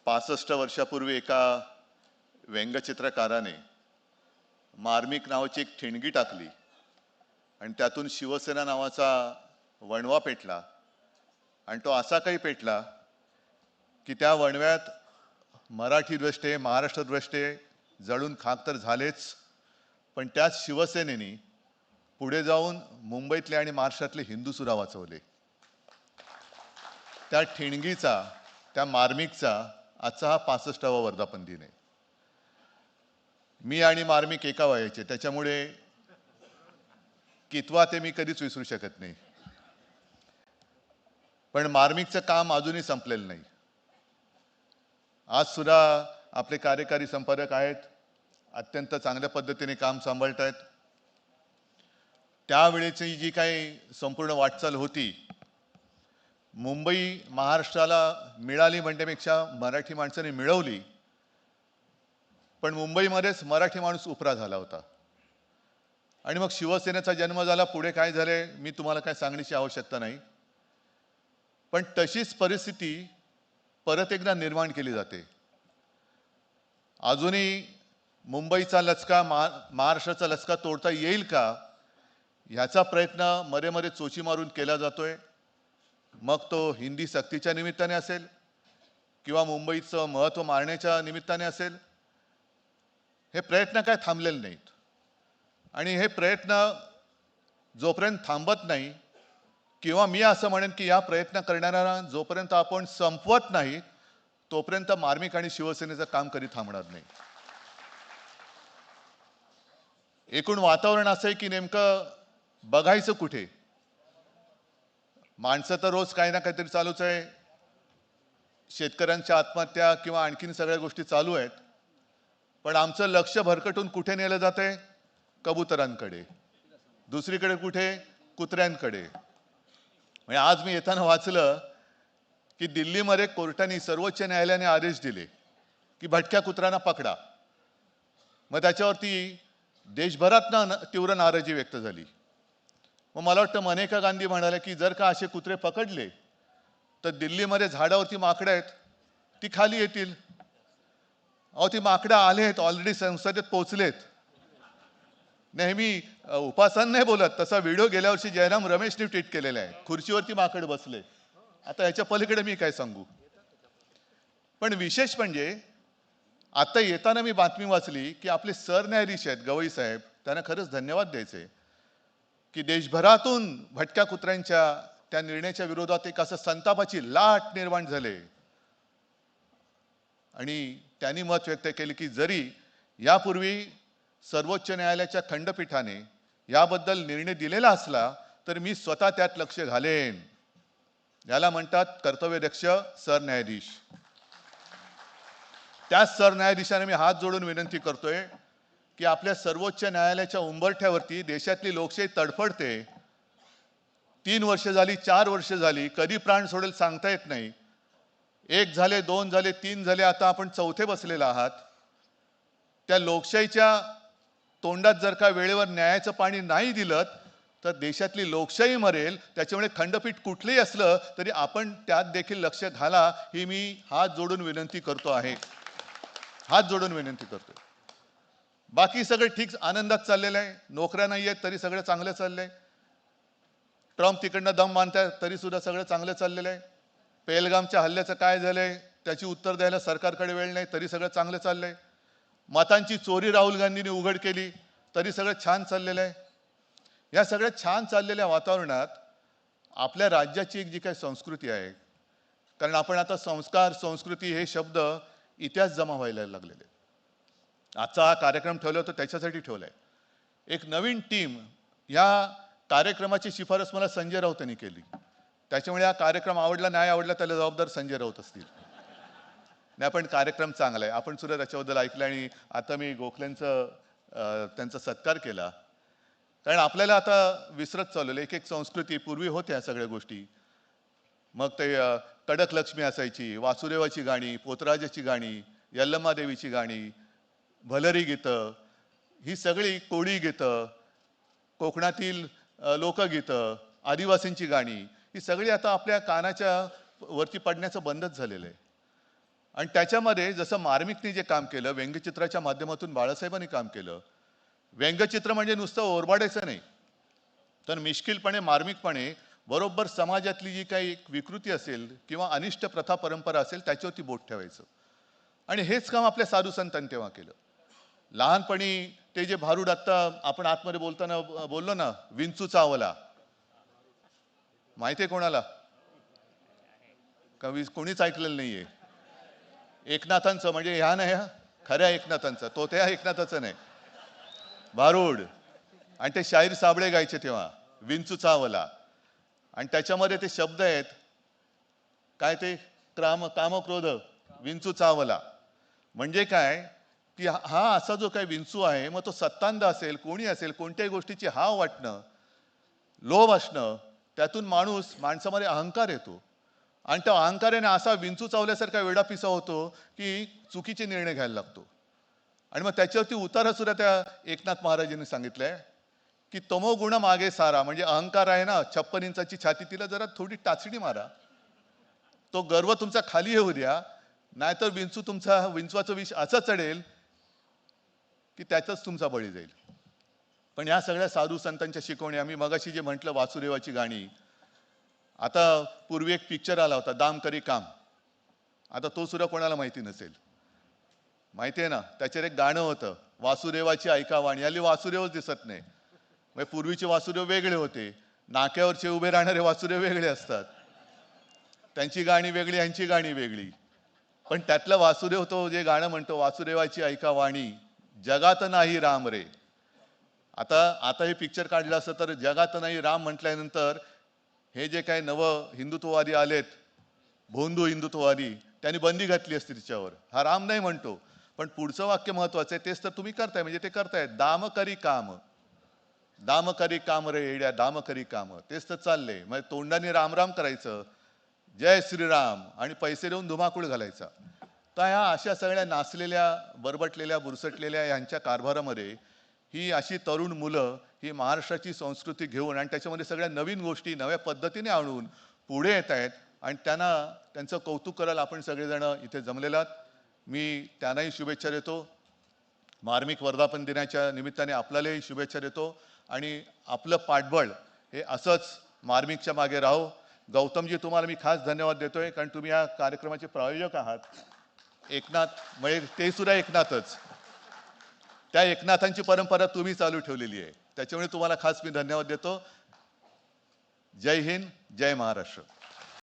65 वर्षापूर्वी एका व्यंगचित्रकाराने मार्मिक नावाची एक ठिणगी टाकली आणि त्यातून शिवसेना नावाचा वणवा पेटला आणि तो असा काही पेटला की त्या वणव्यात मराठी द्वेष्टे महाराष्ट्र द्वेष्टे जळून खाक तर झालेच, पण त्याच शिवसेनेने पुढे जाऊन मुंबईतले आणि महाराष्ट्रातले हिंदू सुद्धा वाचवले. त्या ठिणगीचा, त्या मार्मिकचा आजचा हा 65वा वर्धापन दिन आहे. मी आणि मार्मिक एका वयाचे, त्याच्यामुळे कितवा ते मी कधीच विसरू शकत नाही. पण मार्मिकचं काम अजूनही संपलेलं नाही. आज सुद्धा आपले कार्यकारी संपादक आहेत, अत्यंत चांगल्या पद्धतीने काम सांभाळत आहेत. त्यावेळेची जी काही संपूर्ण वाटचाल होती, मुंबई महाराष्ट्राला मिळाली म्हणण्यापेक्षा मराठी माणसाने मिळवली, पण मुंबईमध्येच मराठी माणूस उपरा झाला होता. आणि मग शिवसेनेचा जन्म झाला. पुढे काय झाले मी तुम्हाला काय सांगण्याची आवश्यकता नाही, पण तशीच परिस्थिती परत एकदा निर्माण केली जाते. अजूनही मुंबईचा लचका, महाराष्ट्राचा लचका तोडता येईल का, ह्याचा प्रयत्न मध्ये मध्ये चोची मारून केला जातोय. मग तो हिंदी सक्तीच्या निमित्ताने असेल किंवा मुंबईचं महत्त्व मारण्याच्या निमित्ताने असेल. हे प्रयत्न काय थांबलेले नाहीत आणि हे प्रयत्न जोपर्यंत थांबत नाही, किंवा मी असं म्हणेन की या प्रयत्न करणाऱ्यांना जोपर्यंत आपण संपवत नाही, तोपर्यंत मार्मिक आणि शिवसेनेचं काम कधी थांबणार नाही. एकूण वातावरण असं आहे की नेमकं बघायचं कुठे. माणसं तर रोज काही ना काहीतरी चालूच आहे. शेतकऱ्यांच्या आत्महत्या किंवा आणखीन सगळ्या गोष्टी चालू आहेत, पण आमचं लक्ष भरकटून कुठे नेलं जाते? कबुतरांकडे. दुसरीकडे कुठे? कुत्र्यांकडे. म्हणजे आज मी येताना वाचलं की दिल्लीमध्ये कोर्टाने, सर्वोच्च न्यायालयाने आदेश दिले की भटक्या कुत्र्यांना पकडा. मग त्याच्यावरती देशभरात तीव्र नाराजी व्यक्त झाली. मग मला वाटतं मनेका गांधी म्हणाले की जर का असे कुत्रे पकडले तर दिल्लीमध्ये झाडावरती माकडं आहेत, ती खाली येतील. अहो, ती माकडं आलेत, ऑलरेडी संसदेत पोहोचलेत. नेहमी उपासन नाही बोलत, तसा व्हिडिओ गेल्या वर्षी जयराम रमेशने ट्विट केलेला आहे. खुर्चीवरती माकड बसले. आता याच्या पलीकडे मी काय सांगू. पण विशेष म्हणजे आता येताना मी बातमी वाचली की आपले सरन्यायाधीश आहेत गवई साहेब, त्यांना खरंच धन्यवाद द्यायचे की देशभरातून भटक्या कुत्र्यांच्या त्या निर्णयाच्या विरोधात एक असं संतापाची लाट निर्माण झाले आणि त्यांनी मत व्यक्त केले की जरी यापूर्वी सर्वोच्च न्यायालयाच्या खंडपीठाने याबद्दल निर्णय दिलेला असला तर मी स्वतः त्यात लक्ष घालेन. याला म्हणतात कर्तव्यदक्ष सरन्यायाधीश. त्याच सरन्यायाधीशाने मी हात जोडून विनंती करतोय की आपल्या सर्वोच्च न्यायालयाच्या उंबरठ्यावरती देशातली लोकशाही तडफडते. 3 वर्ष झाली, 4 वर्ष झाली, कधी प्राण सोडेल सांगता येत नाही. 1 झाले, 2 झाले, 3 झाले, आता आपण 4थे बसलेला आहात. त्या लोकशाहीच्या तोंडात जर का वेळेवर न्यायाचं पाणी नाही दिलं तर देशातली लोकशाही मरेल. त्याच्यामुळे खंडपीठ कुठलेही असलं तरी आपण त्यात देखील लक्ष घाला, ही मी हात जोडून विनंती करतो आहे. हात जोडून विनंती करतो. बाकी सगळं ठीक, आनंदात चाललेलं आहे. नोकऱ्या नाही आहेत तरी सगळं चांगलं चाललंय. ट्रम्प तिकडनं दम मानताय तरी सुद्धा सगळं चांगलं चाललेलं आहे. पेहलगामच्या हल्ल्याचं काय झालंय त्याची उत्तर द्यायला सरकारकडे वेळ नाही तरी सगळं चांगलं चाललंय. मतांची चोरी राहुल गांधींनी उघड केली तरी सगळं छान चाललेलं आहे. या सगळ्या छान चाललेल्या वातावरणात आपल्या राज्याची एक जी काही संस्कृती आहे, कारण आपण आता संस्कार, संस्कृती हे शब्द इतिहास जमा व्हायला लागलेले. आजचा हा कार्यक्रम ठेवला होता त्याच्यासाठी ठेवलाय. एक नवीन टीम, या कार्यक्रमाची शिफारस मला संजय राऊत यांनी केली. त्याच्यामुळे हा कार्यक्रम आवडला नाही आवडला त्याला जबाबदार संजय राऊत असतील. नाही, पण कार्यक्रम चांगला आहे. आपण सुद्धा त्याच्याबद्दल ऐकलं आणि आता मी गोखलेंचं त्यांचा सत्कार केला. कारण आपल्याला आता विसरत चाललेलं एक एक संस्कृती. पूर्वी होत्या सगळ्या गोष्टी. मग ते कडक लक्ष्मी असायची, वासुदेवाची गाणी, पोतराजाची गाणी, यल्लम्मा देवीची गाणी, भलरी गीतं, ही सगळी कोळी गीतं, कोकणातील लोकगीतं, आदिवासींची गाणी, ही सगळी आता आपल्या कानाच्या वरती पडण्याचं बंदच झालेलं आहे. आणि त्याच्यामध्ये जसं मार्मिकने जे काम केलं, व्यंगचित्राच्या माध्यमातून बाळासाहेबांनी काम केलं. व्यंगचित्र म्हणजे नुसतं ओरबाडायचं नाही, तर मिश्किलपणे मार्मिकपणे बरोबर समाजातली जी काही एक विकृती असेल किंवा अनिष्ट प्रथा परंपरा असेल त्याच्यावरती बोट ठेवायचं. आणि हेच काम आपल्या साधू संतांनी तेव्हा केलं. लहानपणी ते जे भारूड आत्ता आपण आतमध्ये बोलताना बोललो ना, विंचू चावला, माहितीये कोणाला? का कोणीच ऐकलेलं नाहीये? एकनाथांचं, म्हणजे ह्या नाही, ह्या खऱ्या एकनाथांचं, तो त्या एकनाथाचं नाही, भारूड. आणि ते शाहीर साबळे गायचे तेव्हा, विंचू चावला. आणि त्याच्यामध्ये ते शब्द आहेत काय, ते कामक्रोध विंचू चावला. म्हणजे काय की हा असा जो काही विंचू आहे, मग तो सत्तांध असेल, कोणी असेल, कोणत्याही गोष्टीची हाव वाटणं, लोभ असणं, त्यातून माणसामध्ये अहंकार येतो. आणि त्या अहंकाराने असा विंचू चावल्यासारखा वेडापिसा होतो की चुकीचे निर्णय घ्यायला लागतो. आणि मग त्याच्यावरती उतारा सुद्धा त्या एकनाथ महाराजांनी सांगितलंय की तमोगुण मागे सारा, म्हणजे अहंकार आहे ना, 56 इंचाची छाती, तिला जरा थोडी टाचणी मारा, तो गर्व तुमचा खाली येऊ द्या, नाहीतर विंचवाचं विष असं चढेल की त्याचाच तुमचा बळी जाईल. पण या सगळ्या साधू संतांच्या शिकवण्या, आम्ही मगाशी जे म्हटलं वासुदेवाची गाणी, आता पूर्वी एक पिक्चर आला होता दाम करी काम, आता तो सुद्धा कोणाला माहिती नसेल, माहिती आहे ना, त्याच्यात एक गाणं होतं, वासुदेवाची ऐका वाणी. हल्ली वासुदेवच दिसत नाही. म्हणजे पूर्वीचे वासुदेव वेगळे होते, नाक्यावरचे उभे राहणारे वासुदेव वेगळे असतात, त्यांची गाणी वेगळी, यांची गाणी वेगळी. पण त्यातला वासुदेव तो जे गाणं म्हणतो, वासुदेवाची ऐका वाणी, जगात नाही राम रे. आता हे पिक्चर काढलं असतं तर जगात नाही राम म्हटल्यानंतर हे जे काही नव हिंदुत्ववादी आलेत, भोंदू हिंदुत्ववादी, त्यांनी बंदी घातली असती तिच्यावर. हा राम नाही म्हणतो, पण पुढचं वाक्य महत्वाचं आहे, तेच तर तुम्ही करताय, म्हणजे ते करताय, दाम करी काम, दाम करी काम रे येड्या, दाम करी काम, तेच तर चाललंय. म्हणजे तोंडाने राम राम करायचं, जय श्रीराम, आणि पैसे देऊन धुमाकूळ घालायचा. तर ह्या अशा सगळ्या नाचलेल्या, बरबटलेल्या, बुरसटलेल्या यांच्या कारभारामध्ये ही अशी तरुण मुलं ही महाराष्ट्राची संस्कृती घेऊन आणि त्याच्यामध्ये सगळ्या नवीन गोष्टी नव्या पद्धतीने आणून पुढे येत आहेत. आणि त्यांचं कौतुक करायला आपण सगळेजण इथे जमलेलात. मी त्यांनाही शुभेच्छा देतो. मार्मिक वर्धापन दिनाच्या निमित्ताने आपल्यालाही शुभेच्छा देतो. आणि आपलं पाठबळ हे असंच मार्मिकच्या मागे राहो. गौतमजी, तुम्हाला मी खास धन्यवाद देतोय, कारण तुम्ही या कार्यक्रमाचे प्रायोजक आहात. एकनाथ, म्हणजे ते सुद्धा एकनाथच, त्या एकनाथांची परंपरा तुम्ही चालू ठेवलेली आहे, त्याच्यामुळे तुम्हाला खास मी धन्यवाद देतो. जय हिंद, जय महाराष्ट्र.